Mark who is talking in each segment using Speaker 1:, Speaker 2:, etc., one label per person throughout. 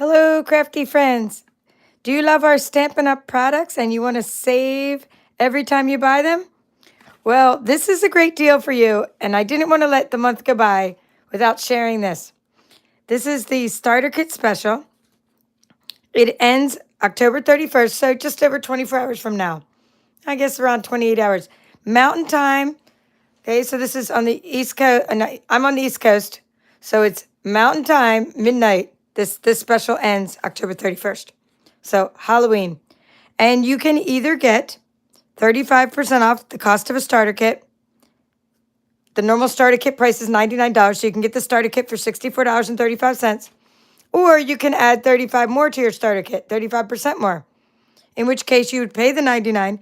Speaker 1: Hello, crafty friends. Do you love our Stampin' Up products and you want to save every time you buy them? Well, this is a great deal for you, and I didn't want to let the month go by without sharing this. This is the Starter Kit Special. It ends October 31st, so just over 24 hours from now. I guess around 28 hours. Mountain time. Okay, so this is on the East Coast. I'm on the East Coast, so it's Mountain time, midnight. This special ends October 31st. So Halloween. And you can either get 35% off the cost of a starter kit. The normal starter kit price is $99, so you can get the starter kit for $64.35. Or you can add 35 more to your starter kit, 35% more. In which case you would pay the $99.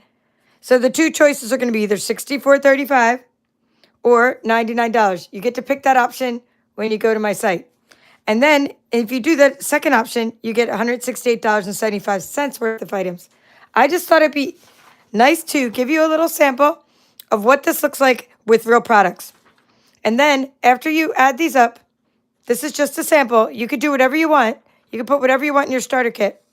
Speaker 1: So the two choices are going to be either $64.35 or $99. You get to pick that option when you go to my site. And then if you do the second option, you get $168.75 worth of items. I just thought it'd be nice to give you a little sample of what this looks like with real products. And then after you add these up, this is just a sample. You could do whatever you want. You can put whatever you want in your starter kit.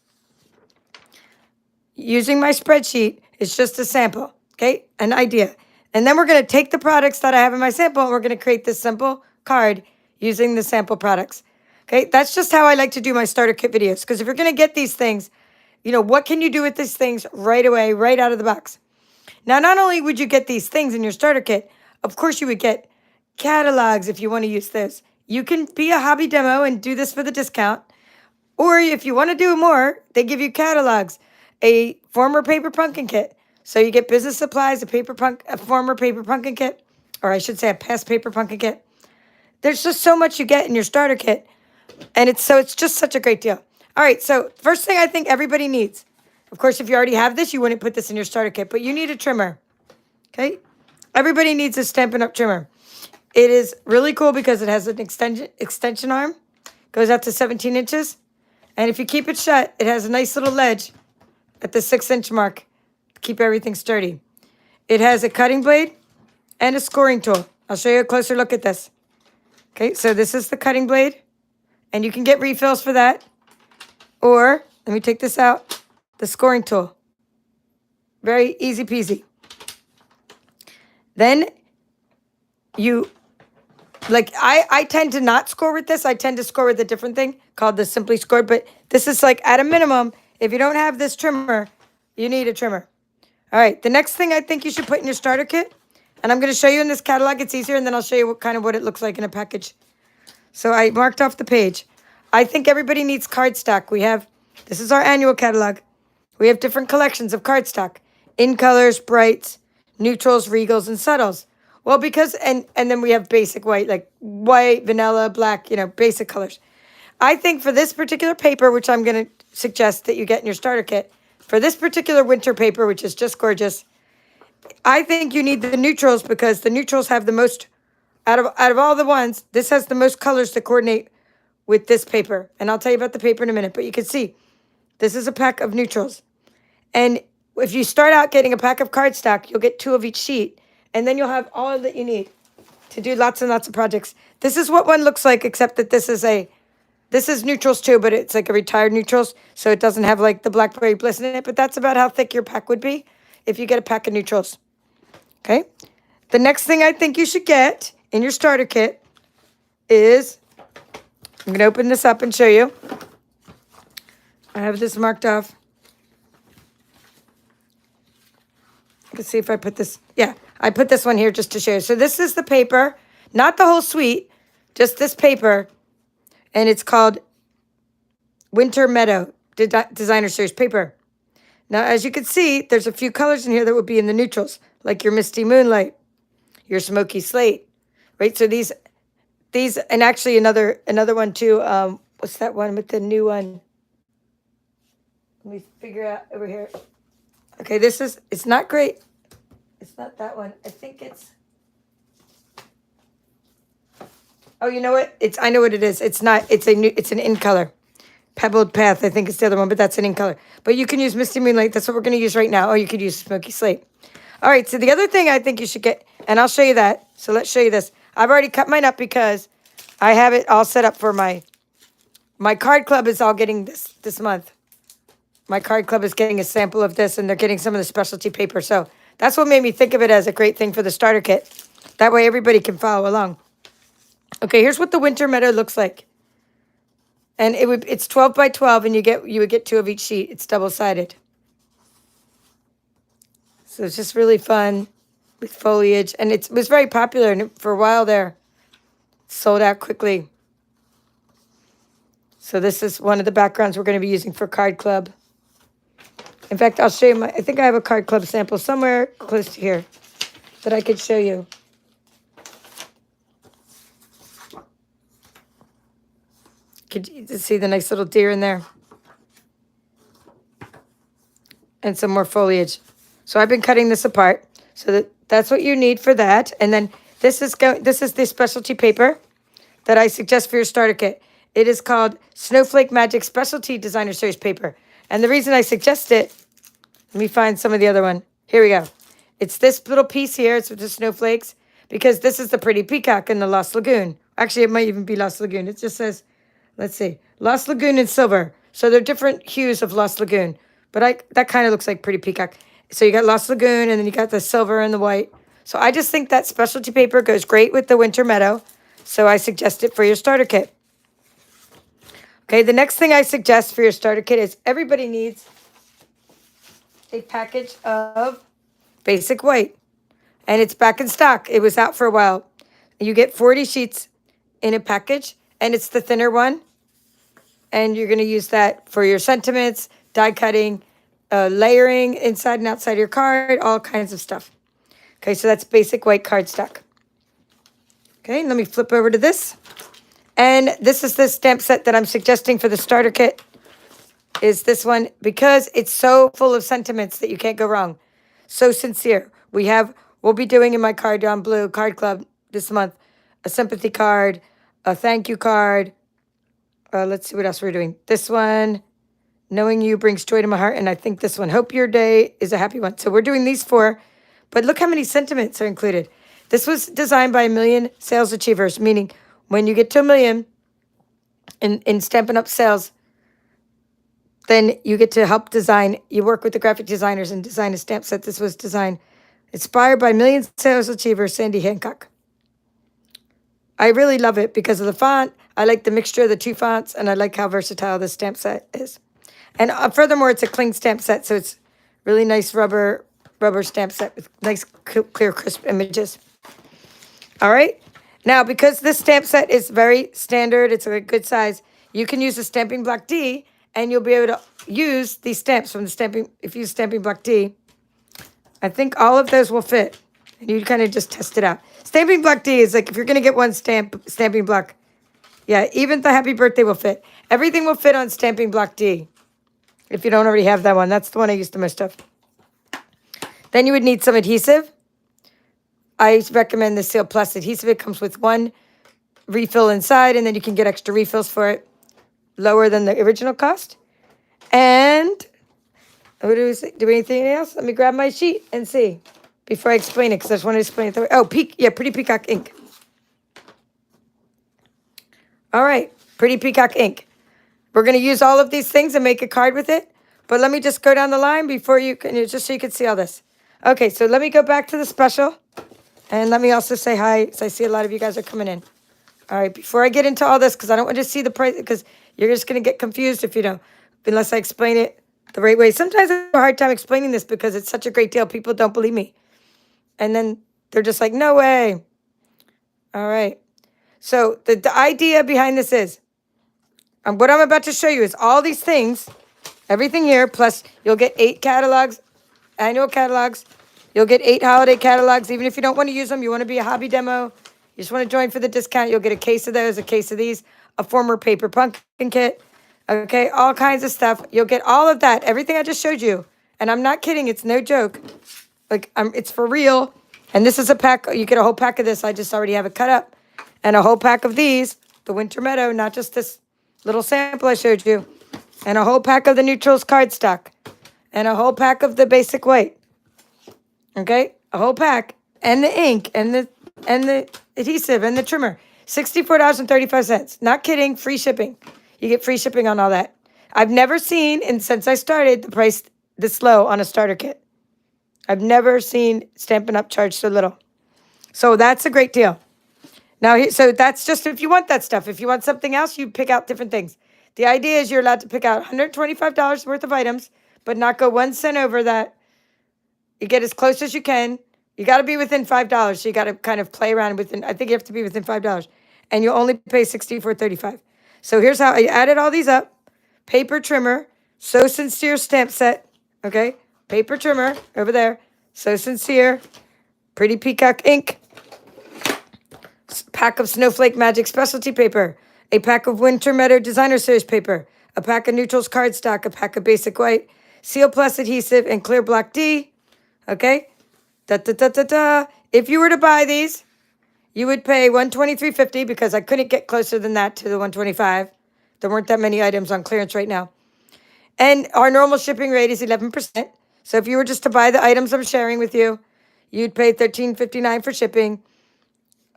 Speaker 1: Using my spreadsheet, it's just a sample, okay? An idea. And then we're going to take the products that I have in my sample and we're going to create this simple card using the sample products. Okay, that's just how I like to do my starter kit videos. Because if you're going to get these things, what can you do with these things right away, right out of the box? Now, not only would you get these things in your starter kit, of course you would get catalogs if you want to use this. You can be a hobby demo and do this for the discount. Or if you want to do more, they give you catalogs, a former paper pumpkin kit. So you get business supplies, a former paper pumpkin kit, or I should say a past paper pumpkin kit. There's just so much you get in your starter kit. And it's just such a great deal. All right, so first thing I think everybody needs. Of course, if you already have this, you wouldn't put this in your starter kit, but you need a trimmer. Okay? Everybody needs a Stampin' Up! Trimmer. It is really cool because it has an extension arm. Goes out to 17 inches. And if you keep it shut, it has a nice little ledge at the 6-inch mark to keep everything sturdy. It has a cutting blade and a scoring tool. I'll show you a closer look at this. Okay, so this is the cutting blade. And you can get refills for that. Or, let me take this out, the scoring tool. Very easy peasy. Then I tend to not score with this. I tend to score with a different thing called the Simply Scored. But this is like at a minimum, if you don't have this trimmer, you need a trimmer. All right, the next thing I think you should put in your starter kit, and I'm going to show you in this catalog, it's easier, and then I'll show you what it looks like in a package. So I marked off the page. I think everybody needs cardstock. This is our annual catalog. We have different collections of cardstock. In colors, brights, neutrals, regals, and subtles. Well, and then we have basic white, like white, vanilla, black, basic colors. I think for this particular paper, which I'm going to suggest that you get in your starter kit, for this particular winter paper, which is just gorgeous, I think you need the neutrals because the neutrals have the most. Out of all the ones, this has the most colors to coordinate with this paper. And I'll tell you about the paper in a minute. But you can see, this is a pack of neutrals. And if you start out getting a pack of cardstock, you'll get 2 of each sheet. And then you'll have all that you need to do lots and lots of projects. This is what one looks like, except that this is neutrals too, but it's like a retired neutrals. So it doesn't have like the blackberry bliss in it. But that's about how thick your pack would be if you get a pack of neutrals. Okay? The next thing I think you should get in your starter kit is, I'm going to open this up and show you. I have this marked off. Let's see if I put this. Yeah, I put this one here just to show you. So this is the paper, not the whole suite, just this paper. And it's called Winter Meadow Designer Series paper. Now, as you can see, there's a few colors in here that would be in the neutrals, like your Misty Moonlight, your Smoky Slate. Right, so these, and actually another one too. What's that one with the new one? Let me figure out over here. Okay, it's not great. It's not that one. I think it's. Oh, you know what? I know what it is. It's not. It's an in color. Pebbled Path, I think it's the other one, but that's an in color. But you can use Misty Moonlight. That's what we're going to use right now. Or you could use Smoky Slate. All right, so the other thing I think you should get, and I'll show you that. So let's show you this. I've already cut mine up because I have it all set up for my My card club is all getting this month. My card club is getting a sample of this, and they're getting some of the specialty paper. So that's what made me think of it as a great thing for the starter kit. That way everybody can follow along. Okay, here's what the Winter Meadow looks like. And it's 12 by 12, and you would get 2 of each sheet. It's double-sided. So it's just really fun with foliage, and it was very popular, and for a while there, sold out quickly. So this is one of the backgrounds we're going to be using for Card Club. In fact, I'll show you I think I have a Card Club sample somewhere close to here that I could show you. Could you see the nice little deer in there? And some more foliage. So I've been cutting this apart. So that's what you need for that. And then this is the specialty paper that I suggest for your starter kit. It is called Snowflake Magic Specialty Designer Series paper. And the reason I suggest it, let me find some of the other one. Here we go. It's this little piece here. It's with the snowflakes, because this is the Pretty Peacock in the Lost Lagoon. Actually, it might even be Lost Lagoon. It just says, let's see, Lost Lagoon and silver. So they're different hues of Lost Lagoon. But that kind of looks like Pretty Peacock. So you got Lost Lagoon, and then you got the silver and the white. So I just think that specialty paper goes great with the Winter Meadow. So I suggest it for your starter kit. Okay, the next thing I suggest for your starter kit is everybody needs a package of basic white. And it's back in stock. It was out for a while. You get 40 sheets in a package, and it's the thinner one. And you're going to use that for your sentiments, die cutting, layering inside and outside your card, all kinds of stuff. Okay, so that's basic white cardstock. Okay, let me flip over to this. And this is the stamp set that I'm suggesting for the starter kit, is this one, because it's so full of sentiments that you can't go wrong. So sincere. We'll be doing in my Card Down Blue Card Club this month a sympathy card, a thank you card. Let's see what else we're doing. This one, knowing you brings joy to my heart. And I think this one, hope your day is a happy one. So we're doing these 4, but look how many sentiments are included. This was designed by 1 million sales achievers, meaning when you get to 1 million in Stampin' Up sales, then you get to help design. You work with the graphic designers and design a stamp set. This was designed, inspired by 1 million sales achiever, Sandy Hancock. I really love it because of the font. I like the mixture of the 2 fonts, and I like how versatile this stamp set is. And furthermore, it's a cling stamp set, so it's really nice rubber stamp set with nice, clear, crisp images. All right. Now, because this stamp set is very standard, it's a good size, you can use the Stamping Block D, and you'll be able to use these stamps from the Stamping, if you use Stamping Block D. I think all of those will fit. And you kind of just test it out. Stamping Block D is like, if you're going to get one Stamping Block, yeah, even the Happy Birthday will fit. Everything will fit on Stamping Block D. If you don't already have that one. That's the one I use the most of. Then you would need some adhesive. I recommend the Seal Plus adhesive. It comes with 1 refill inside, and then you can get extra refills for it, lower than the original cost. And what do we say? Do anything else? Let me grab my sheet and see before I explain it, because I just want to explain it. Oh, Pretty Peacock Ink. All right, Pretty Peacock Ink. We're going to use all of these things and make a card with it. But let me just go down the line before you can, just so you can see all this. Okay, so let me go back to the special. And let me also say hi, because I see a lot of you guys are coming in. All right, before I get into all this, because I don't want to see the price, because you're just going to get confused if you don't, unless I explain it the right way. Sometimes I have a hard time explaining this because it's such a great deal. People don't believe me. And then they're just like, no way. All right. So the idea behind this is, what I'm about to show you is all these things, everything here, plus you'll get 8 catalogs, annual catalogs. You'll get 8 holiday catalogs. Even if you don't want to use them, you want to be a hobby demo, you just want to join for the discount, you'll get a case of those, a case of these, a former paper pumpkin kit, okay, all kinds of stuff. You'll get all of that, everything I just showed you. And I'm not kidding, it's no joke. Like, it's for real. And this is a pack, you get a whole pack of this. I just already have it cut up. And a whole pack of these, the Winter Meadow, not just this little sample I showed you. And a whole pack of the Neutrals cardstock. And a whole pack of the basic white. Okay, a whole pack, and the ink, and the adhesive, and the trimmer. $64.35. Not kidding, free shipping. You get free shipping on all that. I've never seen, and since I started, the price this low on a starter kit. I've never seen Stampin' Up! Charge so little. So that's a great deal. Now, so that's just if you want that stuff. If you want something else, you pick out different things. The idea is you're allowed to pick out $125 worth of items, but not go 1 cent over that. You get as close as you can. You got to be within $5. So you got to kind of play around within, I think you have to be within $5. And you'll only pay $64.35. So here's how I added all these up. Paper trimmer, So Sincere stamp set, okay? Paper trimmer over there, So Sincere, pretty Peacock ink, pack of Snowflake Magic Specialty paper, a pack of Winter Meadow Designer Series paper, a pack of Neutrals Cardstock, a pack of Basic White, Seal Plus Adhesive, and Clear Block D, okay? If you were to buy these, you would pay $123.50 because I couldn't get closer than that to the $125. There weren't that many items on clearance right now. And our normal shipping rate is 11%. So if you were just to buy the items I'm sharing with you, you'd pay $13.59 for shipping,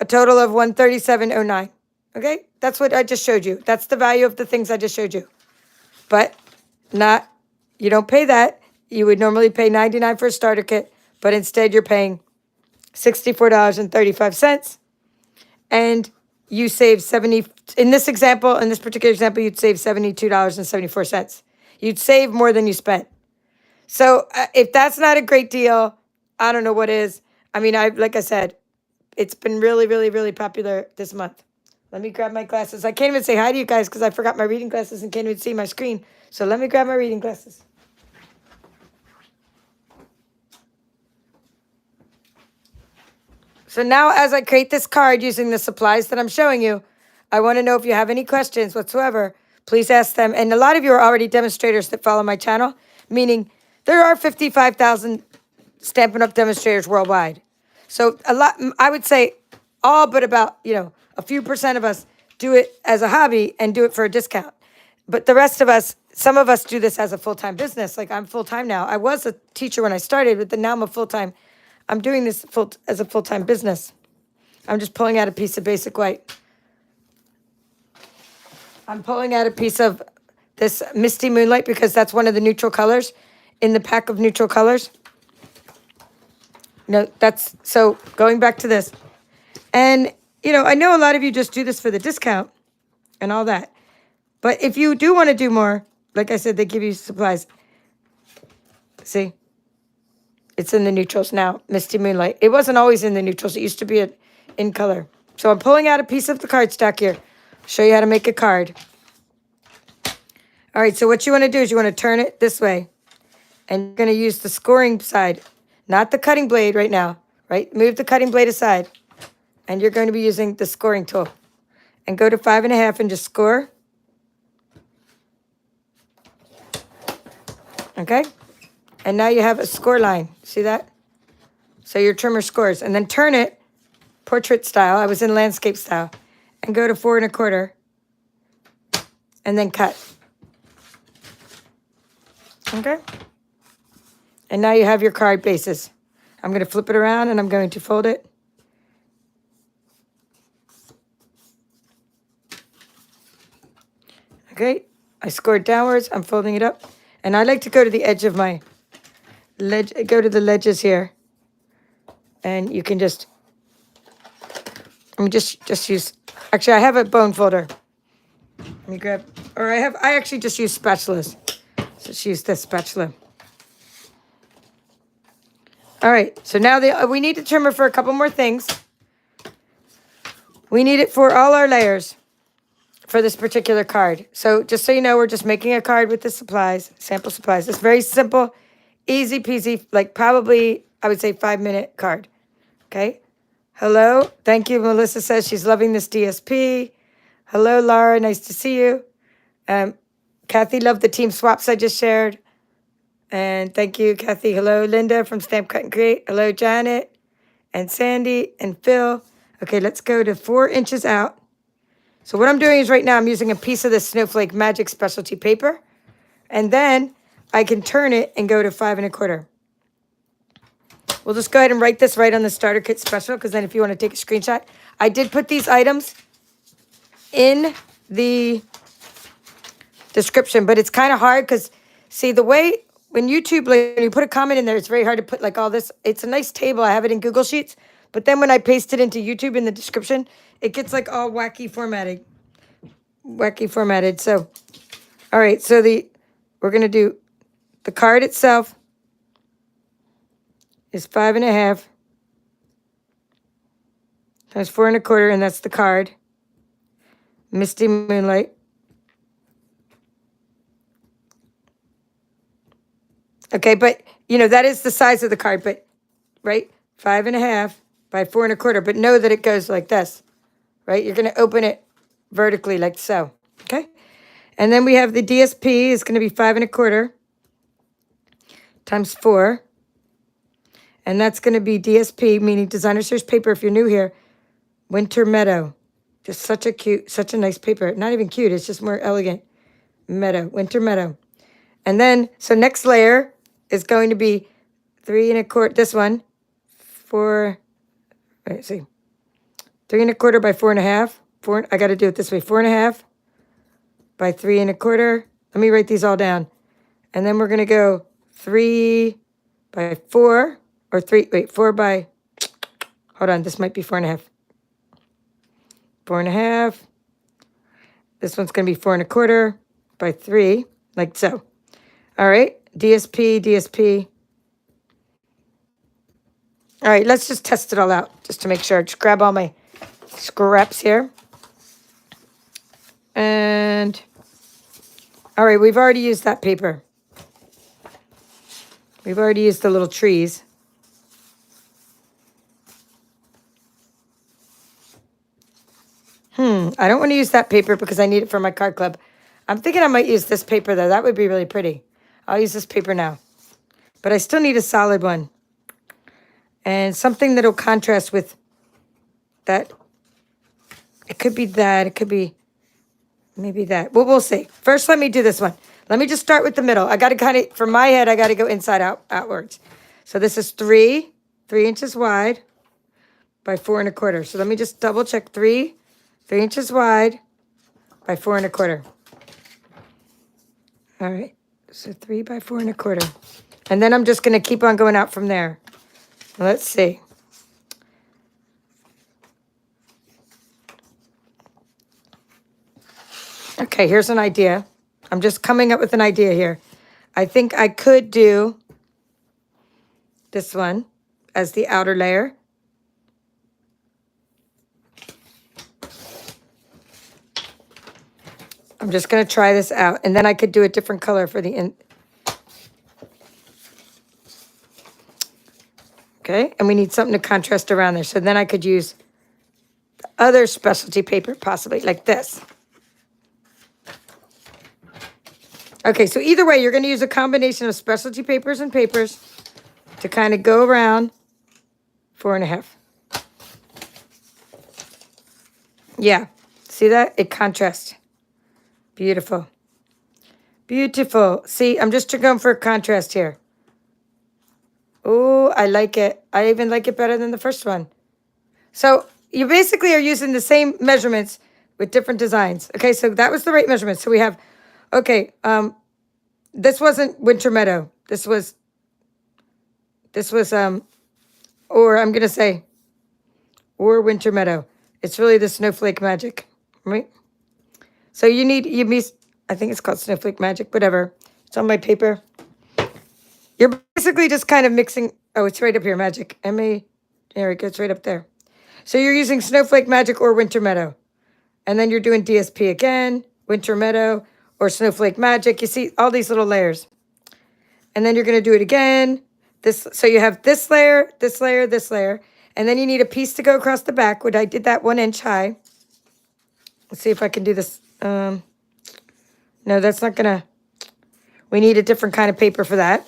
Speaker 1: a total of $137.09. Okay? That's what I just showed you. That's the value of the things I just showed you. But you don't pay that. You would normally pay $99 for a starter kit, but instead you're paying $64.35. And you save in this particular example, you'd save $72.74. You'd save more than you spent. So if that's not a great deal, I don't know what is. I mean, like I said, it's been really, really, really popular this month. Let me grab my glasses. I can't even say hi to you guys because I forgot my reading glasses and can't even see my screen. So let me grab my reading glasses. So now as I create this card using the supplies that I'm showing you, I want to know if you have any questions whatsoever. Please ask them. And a lot of you are already demonstrators that follow my channel, meaning there are 55,000 Stampin' Up! Demonstrators worldwide. So I would say all but about, a few percent of us do it as a hobby and do it for a discount. But the rest of us, some of us do this as a full-time business. Like I'm full-time now. I was a teacher when I started, but then now I'm a full-time. I'm doing this as a full-time business. I'm just pulling out a piece of Basic White. I'm pulling out a piece of this Misty Moonlight because that's one of the neutral colors in the pack of neutral colors. So going back to this. And, I know a lot of you just do this for the discount and all that. But if you do want to do more, like I said, they give you supplies. See? It's in the neutrals now, Misty Moonlight. It wasn't always in the neutrals. It used to be in color. So I'm pulling out a piece of the cardstock here. Show you how to make a card. All right, so what you want to do is you want to turn it this way. And you're going to use the scoring side, not the cutting blade right now, right? Move the cutting blade aside. And you're going to be using the scoring tool. And go to 5.5 and just score. Okay? And now you have a score line. See that? So your trimmer scores. And then turn it portrait style. I was in landscape style. And go to 4.25. And then cut. Okay? And now you have your card bases. I'm going to flip it around and I'm going to fold it. Okay? I scored downwards. I'm folding it up. And I like to go to the edge of my go to the ledges here. And you can just use, actually I have a bone folder. Let me grab, I actually just use spatulas. So just use this spatula. All right, so now we need a trimmer for a couple more things. We need it for all our layers for this particular card. So just so you know, we're just making a card with the supplies, sample supplies. It's very simple, easy peasy, like probably, I would say 5-minute card. Okay. Hello. Thank you. Melissa says she's loving this DSP. Hello, Laura. Nice to see you. Kathy loved the team swaps I just shared. And thank you, Kathy. Hello, Linda from Stamp Cut and Create. Hello, Janet and Sandy and Phil. Okay, let's go to 4 inches out. So what I'm doing is right now I'm using a piece of this Snowflake Magic Specialty paper. And then I can turn it and go to 5.25. We'll just go ahead and write this right on the starter kit special because then if you want to take a screenshot. I did put these items in the description, but it's kind of hard because, see, the way when YouTube, like, when you put a comment in there, it's very hard to put like all this. It's a nice table. I have it in Google Sheets, but then when I paste it into YouTube in the description, it gets like all wacky formatted. So, all right, so we're going to do the card itself is 5.5 times 4 1/4, and that's the card. Misty Moonlight. Okay, but that is the size of the card, but right, 5.5 by 4 1/4. But know that it goes like this, right? You're going to open it vertically like so. Okay, and then we have the DSP is going to be 5 1/4 times 4. And that's going to be DSP, meaning Designer Series paper. If you're new here, Winter Meadow. Just such a nice paper. Not even cute. It's just more elegant. Meadow, Winter Meadow. And then, so next layer is going to be 3 1/4. This one, 4. Let's see, 3 1/4 by 4.5. I got to do it this way. 4.5 by 3 1/4. Let me write these all down. And then we're going to go 3 by 4. Or 4 by, hold on, this might be 4.5. 4.5. This one's going to be 4 1/4 by 3, like so. All right, DSP. All right, let's just test it all out just to make sure. Just grab all my scraps here. And, all right, we've already used that paper. We've already used the little trees. I don't want to use that paper because I need it for my card club. I'm thinking I might use this paper, though. That would be really pretty. I'll use this paper now. But I still need a solid one. And something that'll contrast with that. It could be that. It could be maybe that. Well, we'll see. First, let me do this one. Let me just start with the middle. I got to kind of, from my head, I got to go inside outwards. So this is 3 inches wide by 4 1/4. So let me just double check 3 inches wide by 4 1/4. All right, so 3 by 4 1/4. And then I'm just going to keep on going out from there. Let's see. Okay, here's an idea. I'm just coming up with an idea here. I think I could do this one as the outer layer. I'm just going to try this out, and then I could do a different color for the in. Okay, and we need something to contrast around there. So then I could use the other specialty paper, possibly like this. Okay, so either way, you're going to use a combination of specialty papers and papers to kind of go around 4 1/2. Yeah, see that? It contrasts. Beautiful. Beautiful. See, I'm just going for a contrast here. Oh, I like it. I even like it better than the first one. So you basically are using the same measurements with different designs. Okay, so that was the right measurement. So we have, okay, this wasn't Winter Meadow. This was, or I'm going to say, or Winter Meadow. It's really the Snowflake Magic, right? So I think it's called Snowflake Magic, whatever. It's on my paper. You're basically just kind of mixing, oh, it's right up here, Magic. There it goes right up there. So you're using Snowflake Magic or Winter Meadow. And then you're doing DSP again, Winter Meadow, or Snowflake Magic. You see all these little layers. And then you're going to do it again. So you have this layer, this layer, this layer. And then you need a piece to go across the back, which I did that 1 inch high. Let's see if I can do this. No, that's not going to. We need a different kind of paper for that.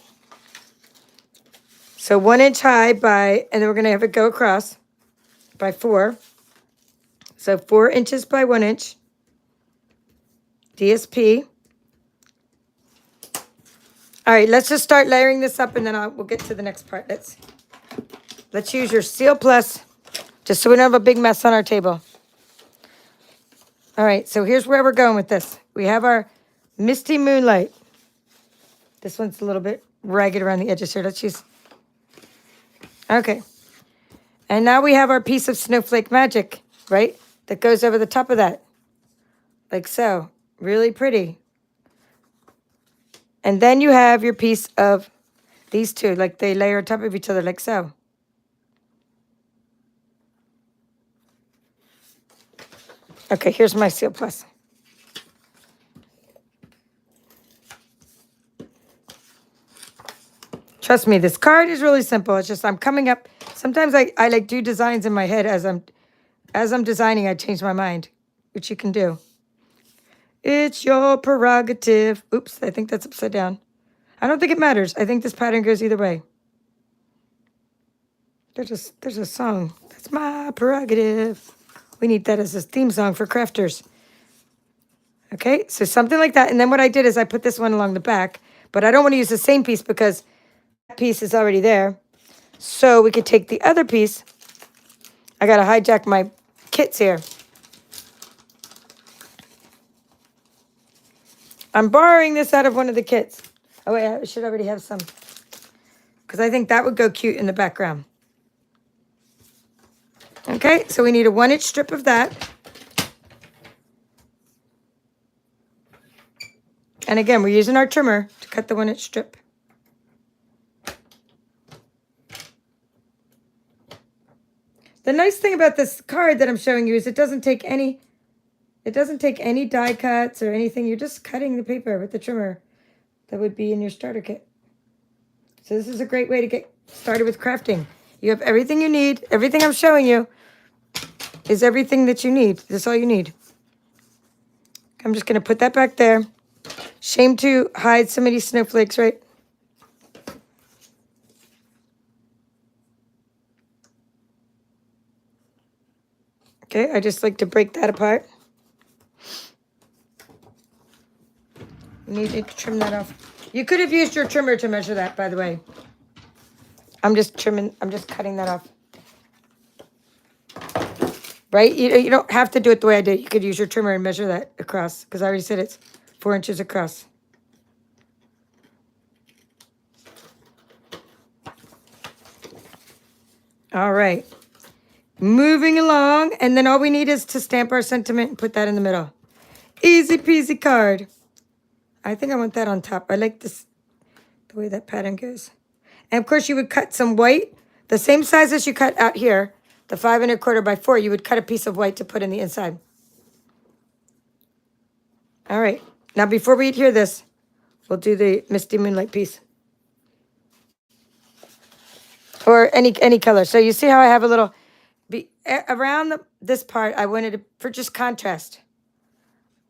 Speaker 1: So 1 inch high and then we're going to have it go across by 4. So 4 inches by 1 inch. DSP. All right, let's just start layering this up and then we'll get to the next part. Let's use your Seal Plus just so we don't have a big mess on our table. All right, so here's where we're going with this. We have our Misty Moonlight. This one's a little bit ragged around the edges here. Let's use... Okay. And now we have our piece of Snowflake Magic, right? That goes over the top of that. Like so. Really pretty. And then you have your piece of these two. Like they layer on top of each other like so. Okay, here's my Seal Plus. Trust me, this card is really simple. It's just I'm coming up. Sometimes I like do designs in my head as I'm designing. I change my mind, which you can do. It's your prerogative. Oops, I think that's upside down. I don't think it matters. I think this pattern goes either way. There's a song. That's my prerogative. We need that as a theme song for crafters. Okay, so something like that. And then what I did is I put this one along the back, but I don't want to use the same piece because that piece is already there. So we could take the other piece. I got to hijack my kits here. I'm borrowing this out of one of the kits. Oh, wait, I should already have some. Because I think that would go cute in the background. Okay, so we need a 1-inch strip of that. And again, we're using our trimmer to cut the 1-inch strip. The nice thing about this card that I'm showing you is it doesn't take any die cuts or anything. You're just cutting the paper with the trimmer that would be in your starter kit. So this is a great way to get started with crafting. You have everything you need. Everything I'm showing you is everything that you need. That's all you need. I'm just going to put that back there. Shame to hide so many snowflakes, right? Okay, I just like to break that apart. You need to trim that off. You could have used your trimmer to measure that, by the way. I'm just cutting that off. Right? You don't have to do it the way I did. You could use your trimmer and measure that across, because I already said it's 4 inches across. All right. Moving along, and then all we need is to stamp our sentiment and put that in the middle. Easy peasy card. I think I want that on top. I like this, the way that pattern goes. And of course you would cut some white, the same size as you cut out here, the 5 1/4 by 4, you would cut a piece of white to put in the inside. All right, now before we adhere this, we'll do the Misty Moonlight piece. Or any color. So you see how I have a little, around this part, I wanted it for just contrast.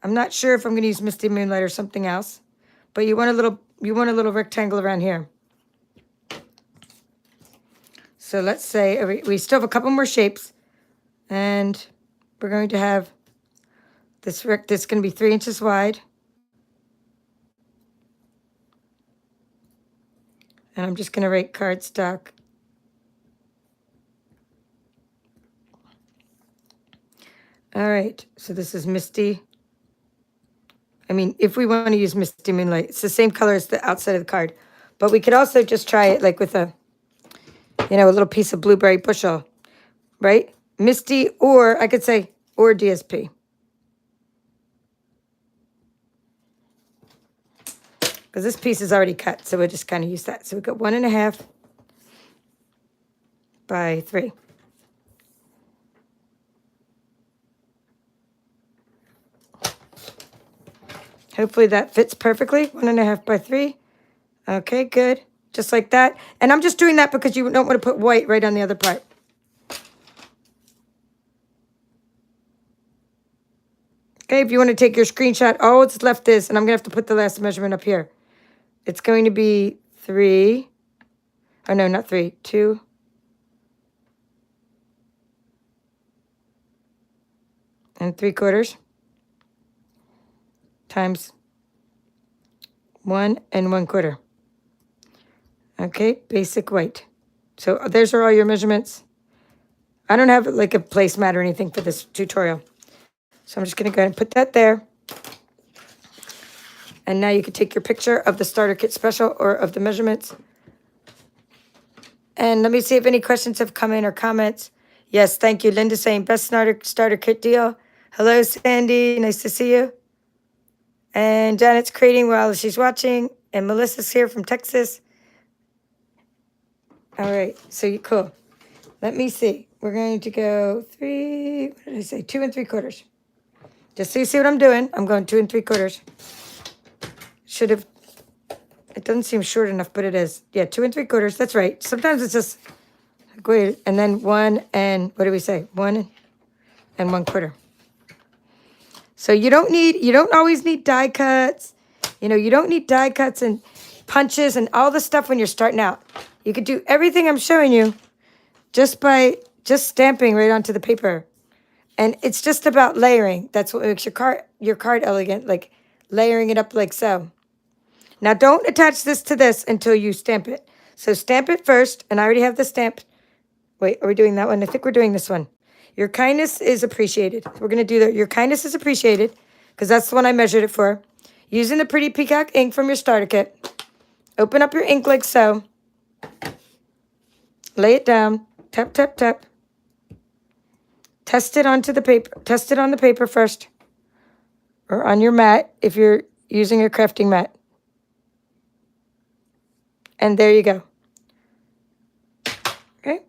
Speaker 1: I'm not sure if I'm going to use Misty Moonlight or something else, but you want a little rectangle around here. So let's say we still have a couple more shapes, and we're going to have this going to be 3 inches wide. And I'm just going to write cardstock. All right, so this is Misty. I mean, if we want to use Misty Moonlight, it's the same color as the outside of the card. But we could also just try it like with a little piece of blueberry bushel, right? Misty, or I could say, or DSP. Because this piece is already cut, so we'll just kind of use that. So we've got 1 1/2 by 3. Hopefully that fits perfectly. 1 1/2 by 3. Okay, good. Just like that. And I'm just doing that because you don't want to put white right on the other part. Okay, if you want to take your screenshot, all it's left is, and I'm going to have to put the last measurement up here. It's going to be 3. Oh, no, not 3. 2. And 3/4 times 1 1/4. Okay, basic white. So there's all your measurements. I don't have like a placemat or anything for this tutorial. So I'm just going to go ahead and put that there. And now you can take your picture of the starter kit special or of the measurements. And let me see if any questions have come in or comments. Yes, thank you. Linda saying best starter kit deal. Hello, Sandy. Nice to see you. And Janet's creating while she's watching. And Melissa's here from Texas. All right, so cool. Let me see. We're going to go 3, what did I say? 2 3/4. Just so you see what I'm doing, I'm going 2 3/4. Should have, it doesn't seem short enough, but it is. Yeah, 2 3/4, that's right. Sometimes it's just, wait, and then 1 and, what do we say? 1 and 1/4. So you don't always need die cuts. You know, you don't need die cuts and punches and all the stuff when you're starting out. You could do everything I'm showing you just by stamping right onto the paper. And it's just about layering. That's what makes your card elegant, like layering it up like so. Now don't attach this to this until you stamp it. So stamp it first, and I already have the stamp. Wait, are we doing that one? I think we're doing this one. Your kindness is appreciated. We're going to do that. Your kindness is appreciated, because that's the one I measured it for. Using the pretty Peacock ink from your starter kit. Open up your ink like so. Lay it down. Tap, tap, tap. Test it onto the paper. Test it on the paper first. Or on your mat if you're using a crafting mat. And there you go. Okay.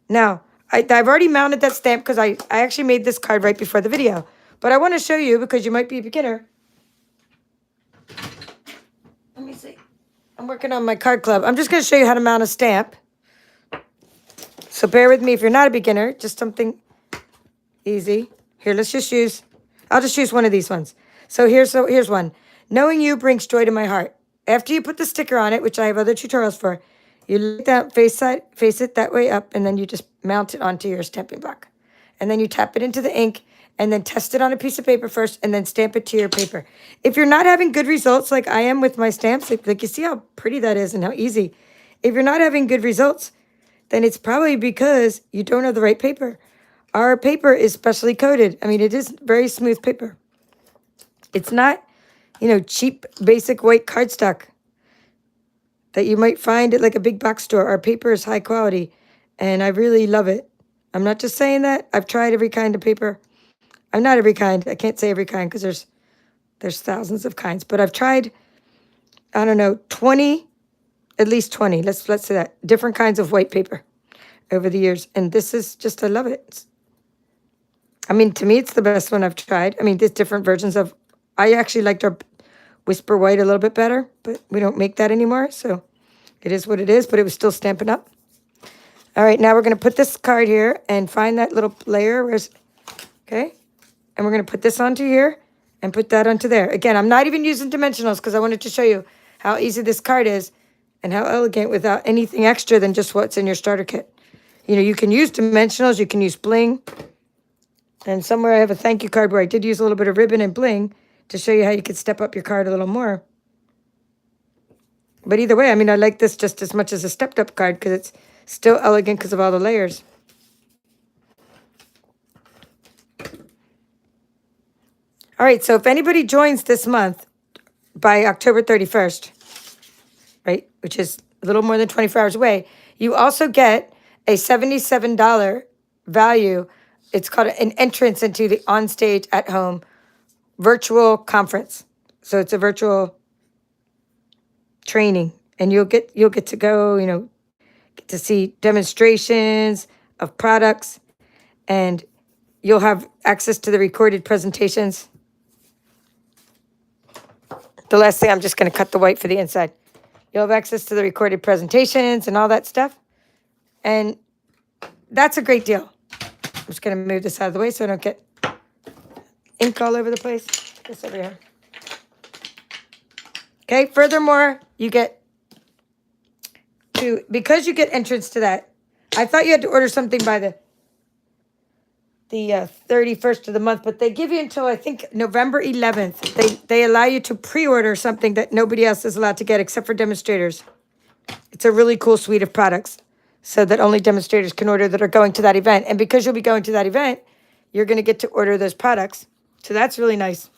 Speaker 1: Now, I've already mounted that stamp because I actually made this card right before the video. But I want to show you because you might be a beginner. Let me see. I'm working on my card club. I'm just going to show you how to mount a stamp. So bear with me if you're not a beginner. Just something easy. Here, let's just use, I'll just use one of these ones. So here's one. Knowing you brings joy to my heart. After you put the sticker on it, which I have other tutorials for, you lay down, face it that way up, and then you just mount it onto your stamping block. And then you tap it into the ink, and then test it on a piece of paper first, and then stamp it to your paper. If you're not having good results like I am with my stamps, like you see how pretty that is and how easy. If you're not having good results, then it's probably because you don't have the right paper. Our paper is specially coated. I mean, it is very smooth paper. It's not, cheap, basic white cardstock that you might find at like a big box store. Our paper is high quality, and I really love it. I'm not just saying that. I've tried every kind of paper. I'm not every kind. I can't say every kind because there's thousands of kinds. But I've tried, I don't know, 20, at least 20. Let's say that. Different kinds of white paper over the years. And this is just, I love it. I mean, to me, it's the best one I've tried. I mean, there's different versions of, I actually liked our Whisper White a little bit better, but we don't make that anymore. So it is what it is, but it was still Stampin' Up. All right, now we're going to put this card here and find that little layer. Okay? And we're going to put this onto here and put that onto there. Again, I'm not even using dimensionals because I wanted to show you how easy this card is and how elegant without anything extra than just what's in your starter kit. You can use dimensionals, you can use bling. And somewhere I have a thank you card where I did use a little bit of ribbon and bling to show you how you could step up your card a little more. But either way, I mean, I like this just as much as a stepped up card because it's still elegant because of all the layers. All right, so if anybody joins this month by October 31st, right, which is a little more than 24 hours away, you also get a $77 value. It's called an entrance into the Onstage at Home virtual conference. So it's a virtual training, and you'll get to go, get to see demonstrations of products, and you'll have access to the recorded presentations. The last thing, I'm just going to cut the white for the inside. You'll have access to the recorded presentations and all that stuff. And that's a great deal. I'm just going to move this out of the way so I don't get ink all over the place. This over here. Okay, furthermore, you get because you get entrance to that. I thought you had to order something by the 31st of the month, but they give you until, I think, November 11th. They allow you to pre-order something that nobody else is allowed to get except for demonstrators. It's a really cool suite of products so that only demonstrators can order that are going to that event. And because you'll be going to that event, you're going to get to order those products. So that's really nice.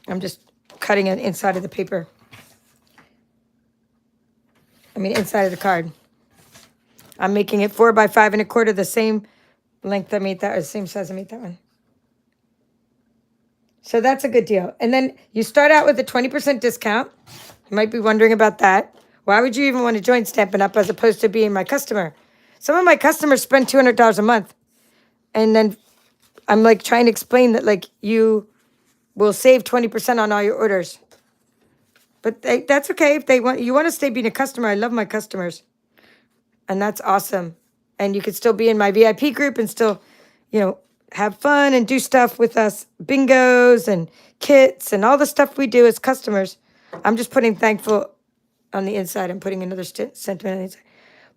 Speaker 1: I'm just cutting it inside of the paper. Inside of the card. I'm making it 4 by 5 1/4, the same length I made that, or the same size I made that one. So that's a good deal. And then you start out with a 20% discount. You might be wondering about that. Why would you even want to join Stampin' Up as opposed to being my customer? Some of my customers spend $200 a month. And then I'm like trying to explain that like you will save 20% on all your orders. But that's okay if you want to stay being a customer. I love my customers. And that's awesome. And you could still be in my VIP group and still, have fun and do stuff with us, bingos and kits and all the stuff we do as customers. I'm just putting thankful on the inside and putting another sentiment on the inside.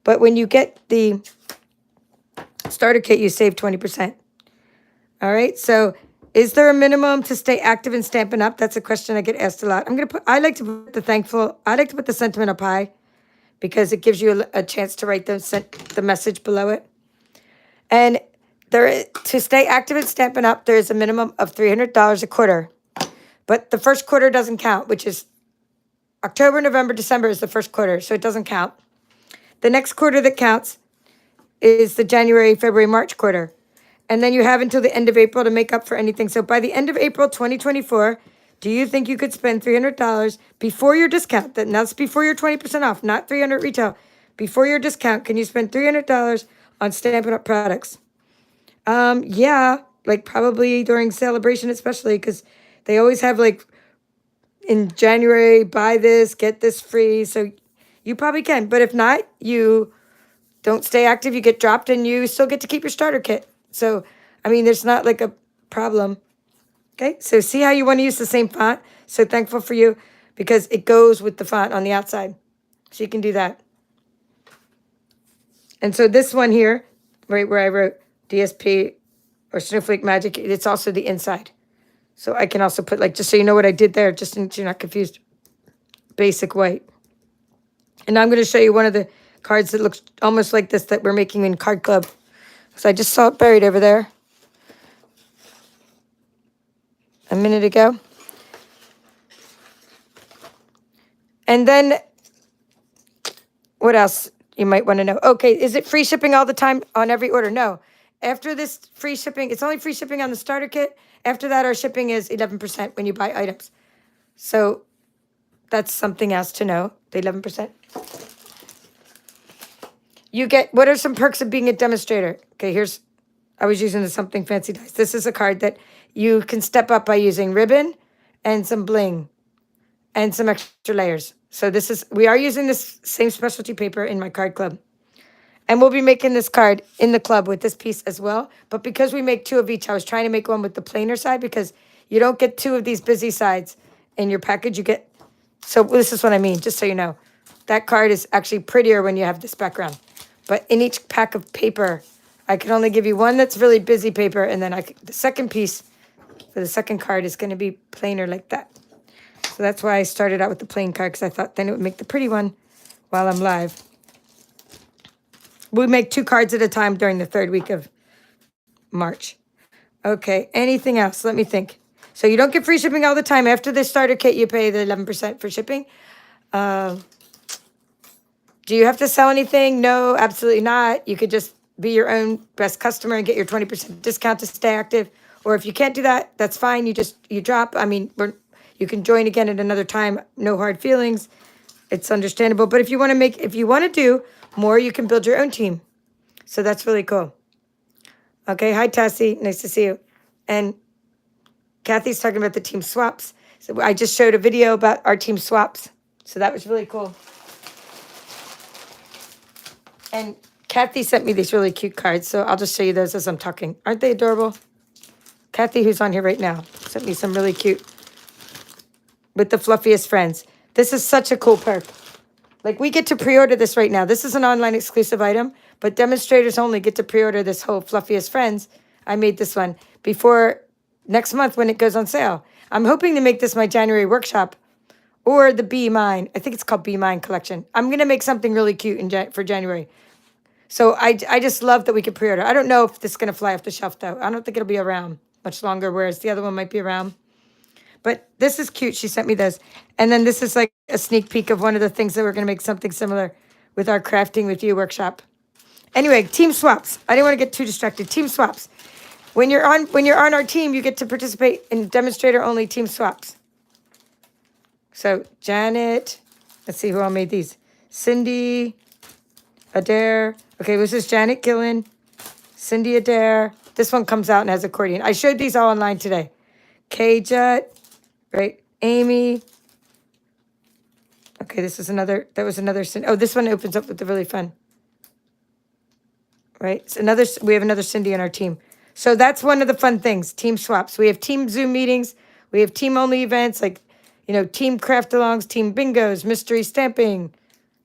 Speaker 1: But when you get the starter kit, you save 20%. All right. So is there a minimum to stay active in Stampin' Up? That's a question I get asked a lot. I like to put the sentiment up high because it gives you a chance to write the message below it. And to stay active in Stampin' Up, there is a minimum of $300 a quarter. But the first quarter doesn't count, which is October, November, December is the first quarter, so it doesn't count. The next quarter that counts is the January, February, March quarter. And then you have until the end of April to make up for anything. So by the end of April 2024, do you think you could spend $300 before your discount? That's before your 20% off, not $300 retail. Before your discount, can you spend $300 on Stampin' Up products? Yeah, like probably during celebration, especially because they always have like in January, buy this, get this free. So you probably can. But if not, you don't stay active, you get dropped, and you still get to keep your starter kit. So, there's not like a problem. Okay, so see how you want to use the same font? So thankful for you because it goes with the font on the outside. So you can do that. And so this one here, right where I wrote DSP or Snowflake Magic, it's also the inside. So I can also put just so you know what I did there, just so you're not confused. Basic white. And now I'm going to show you one of the cards that looks almost like this that we're making in Card Club. So I just saw it buried over there a minute ago. And then what else you might want to know? Okay, is it free shipping all the time on every order? No. After this free shipping, it's only free shipping on the starter kit. After that, our shipping is 11% when you buy items. So that's something else to know, the 11%. What are some perks of being a demonstrator? Okay, I was using the Something Fancy dice. This is a card that you can step up by using ribbon and some bling and some extra layers. So we are using this same specialty paper in my card club. And we'll be making this card in the club with this piece as well. But because we make 2 of each, I was trying to make one with the plainer side because you don't get 2 of these busy sides in your package. So this is what I mean, just so you know. That card is actually prettier when you have this background. But in each pack of paper, I can only give you one that's really busy paper. And then the second piece for the second card is going to be plainer like that. So that's why I started out with the plain card because I thought then it would make the pretty one while I'm live. We make 2 cards at a time during the 3rd week of March. Okay, anything else? Let me think. So you don't get free shipping all the time. After the starter kit, you pay the 11% for shipping. Do you have to sell anything? No, absolutely not. You could just be your own best customer and get your 20% discount to stay active. Or if you can't do that, that's fine. You drop. You can join again at another time. No hard feelings. It's understandable. But if you want to do more, you can build your own team. So that's really cool. Okay, hi Tassie, nice to see you. And Kathy's talking about the team swaps. So I just showed a video about our team swaps. So that was really cool. And Kathy sent me these really cute cards, so I'll just show you those as I'm talking. Aren't they adorable? Kathy, who's on here right now, sent me some really cute with the fluffiest friends. This is such a cool perk. Like, we get to pre-order this right now. This is an online exclusive item, but demonstrators only get to pre-order this whole fluffiest friends. I made this one before next month when it goes on sale. I'm hoping to make this my January workshop or the Be Mine. I think it's called Be Mine collection. I'm going to make something really cute for January. So I just love that we could pre-order. I don't know if this is going to fly off the shelf, though. I don't think it'll be around much longer, whereas the other one might be around. But this is cute. She sent me this. And then this is like a sneak peek of one of the things that we're going to make something similar with our Crafting with You workshop. Anyway, team swaps. I didn't want to get too distracted. Team swaps. When you're on our team, you get to participate in demonstrator only team swaps. So Janet, let's see who all made these. Cindy, Adair. Okay, this is Janet Gillen, Cindy Adair. This one comes out and has accordion. I showed these all online today. Kay Jut, right? Amy. Okay, this is another, that was another, oh, this one opens up with the really fun. Right, so we have another Cindy on our team. So that's one of the fun things, team swaps. We have team Zoom meetings. We have team-only events like, team craft-alongs, team bingos, mystery stamping.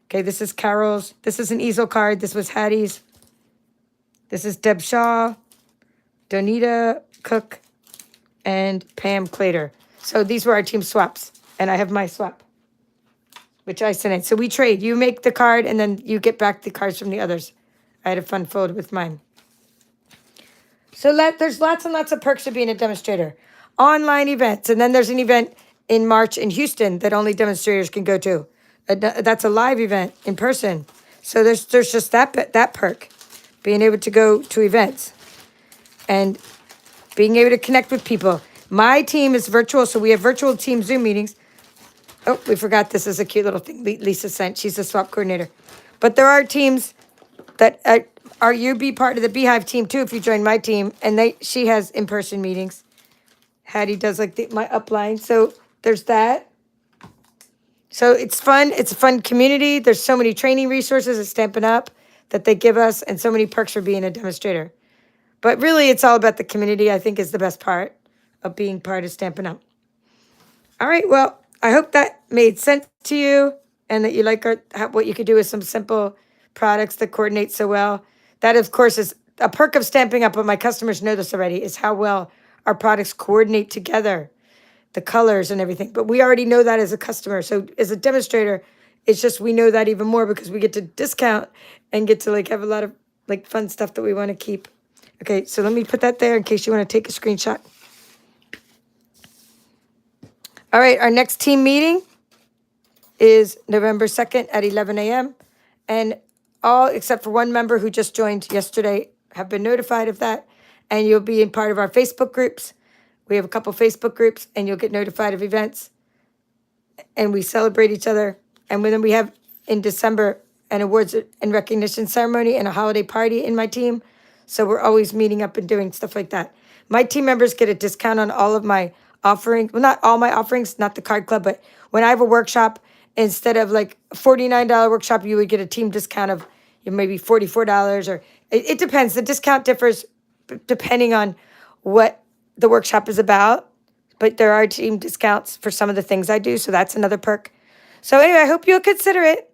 Speaker 1: Okay, this is Carol's. This is an easel card. This was Hattie's. This is Deb Shaw, Donita Cook, and Pam Clater. So these were our team swaps, and I have my swap, which I sent in. So we trade. You make the card, and then you get back the cards from the others. I had a fun fold with mine. So there's lots and lots of perks of being a demonstrator. Online events, and then there's an event in March in Houston that only demonstrators can go to. That's a live event in person. So there's just that perk, being able to go to events and being able to connect with people. My team is virtual, so we have virtual team Zoom meetings. Oh, we forgot this is a cute little thing Lisa sent. She's the swap coordinator. But there are teams that you be part of the Beehive team too if you join my team, and she has in-person meetings. Hattie does like my upline, so there's that. So it's fun. It's a fun community. There's so many training resources at Stampin' Up that they give us, and so many perks for being a demonstrator. But really, it's all about the community, I think, is the best part of being part of Stampin' Up. All right, well, I hope that made sense to you and that you like what you could do with some simple products that coordinate so well. That, of course, is a perk of Stampin' Up, but my customers know this already, is how well our products coordinate together, the colors and everything. But we already know that as a customer. So as a demonstrator, it's just we know that even more because we get to discount and get to like have a lot of like fun stuff that we want to keep. Okay, so let me put that there in case you want to take a screenshot. All right, our next team meeting is November 2nd at 11 a.m. And all except for one member who just joined yesterday have been notified of that. And you'll be in part of our Facebook groups. We have a couple Facebook groups, and you'll get notified of events. And we celebrate each other. And then we have in December an awards and recognition ceremony and a holiday party in my team. So we're always meeting up and doing stuff like that. My team members get a discount on all of my offerings. Well, not all my offerings, not the card club, but when I have a workshop, instead of like a $49 workshop, you would get a team discount of maybe $44, or it depends. The discount differs depending on what the workshop is about, but there are team discounts for some of the things I do, so that's another perk. So anyway, I hope you'll consider it.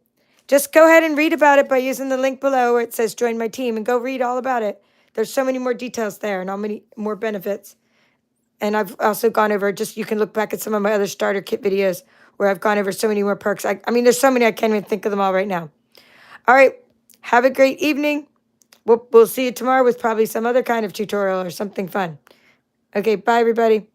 Speaker 1: Just go ahead and read about it by using the link below where it says join my team, and go read all about it. There's so many more details there and how many more benefits. And I've also gone over, you can look back at some of my other starter kit videos where I've gone over so many more perks. I mean, there's so many I can't even think of them all right now. All right, have a great evening. We'll see you tomorrow with probably some other kind of tutorial or something fun. Okay, bye everybody.